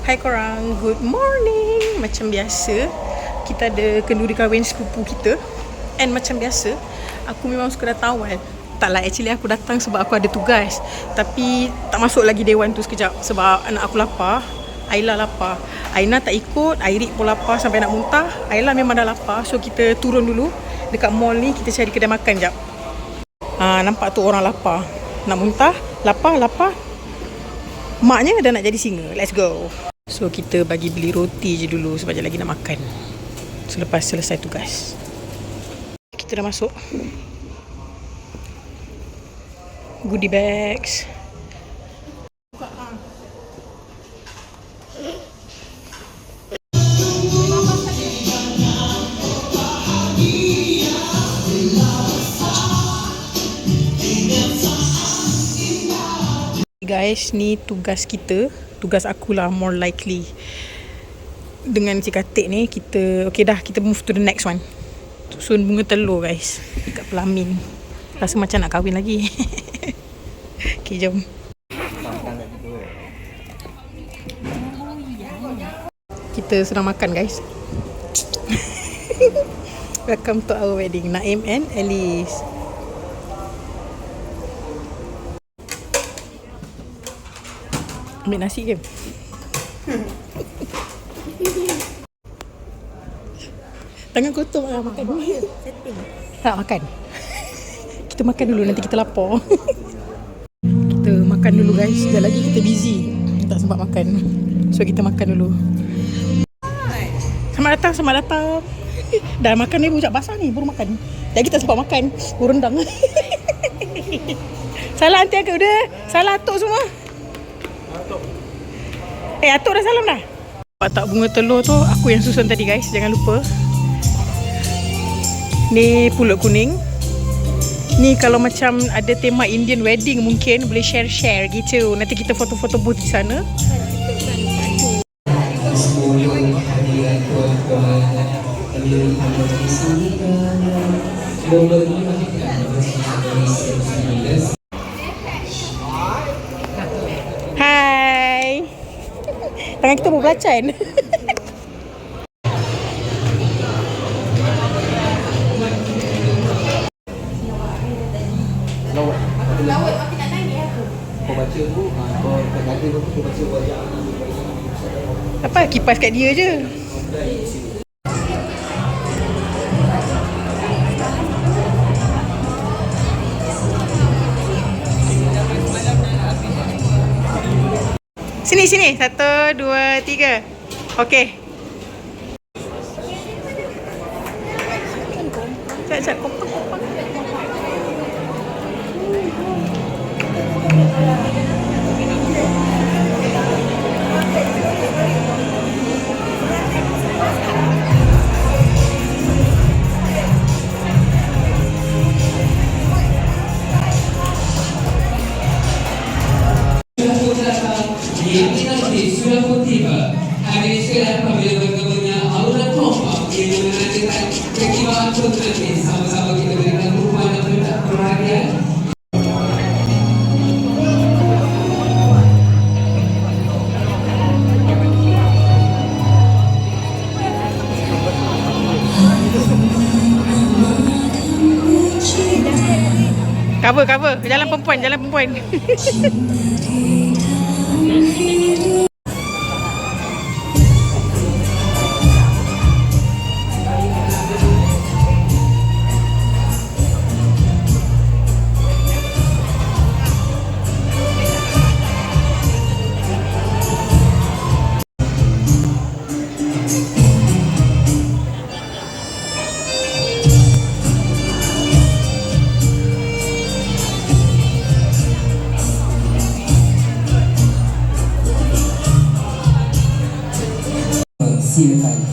Hai korang, good morning. Macam biasa, kita ada kenduri kahwin sepupu kita. And macam biasa, aku memang suka datang awal. Taklah, actually aku datang sebab aku ada tugas. Tapi tak masuk lagi dewan tu sekejap sebab anak aku lapar. Ayla lapar. Aina tak ikut, Airik pun lapar sampai nak muntah. Ayla memang dah lapar, so kita turun dulu dekat mall ni, kita cari kedai makan jap. Nampak tu orang lapar, nak muntah, lapar. Maknya dah nak jadi singa. Let's go. So kita bagi beli roti je dulu sebab lagi nak makan selepas selesai tugas. Kita dah masuk. Goodie bags. Guys, ni tugas kita. Tugas akulah more likely. Dengan Cik Katik ni, kita okay dah, kita move to the next one. Susun bunga telur guys dekat Pelamin. Rasa macam nak kahwin lagi. Okay, jom. Kita sedang makan guys. Welcome to our wedding, Naim and Alice. Ambil nasi ke? Tangan kotor lah makan. Tak makan. Kita makan dulu, nanti kita lapar. Kita makan dulu guys. Sekejap lagi kita busy, tak sempat makan. So kita makan dulu. Selamat datang. Dah makan ni bujak basah ni, baru makan. Jadi kita sempat makan. Baru rendang. Salah nanti agak udah. Salah atuk semua. Atuk dah salam dah. Nampak tak bunga telur tu aku yang susun tadi guys, jangan lupa. Ni pulut kuning. Ni kalau macam ada tema Indian wedding mungkin boleh share gitu. Nanti kita foto-foto booth di sana. Hai. Tangan kita berbelacan. Lawat makin nak naik aku. Kau baca tu, kau kata tu kau baca wajah. Apa kipas kat dia je. Sini. 1, 2, 3. Okey. Cak kopang. Sudah tiba. Hari ini apabila bergabungnya aura kompak yang menandakan kekiwaan pengantin, sama-sama kita berikan rupa dan perhatian. Cover. Jalan perempuan. Silakan.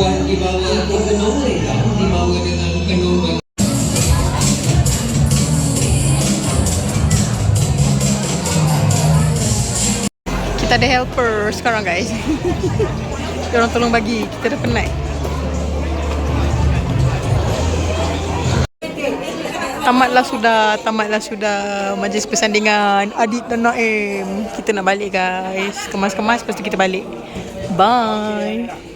dan dibawa ke benua mereka, dibawa dengan penuh bagi. Kita ada helper sekarang guys. Diorang tolong bagi, kita dah penat. Tamatlah sudah majlis persandingan Adit dan Naim. Kita nak balik guys. Kemas-kemas lepas tu kita balik. Bye.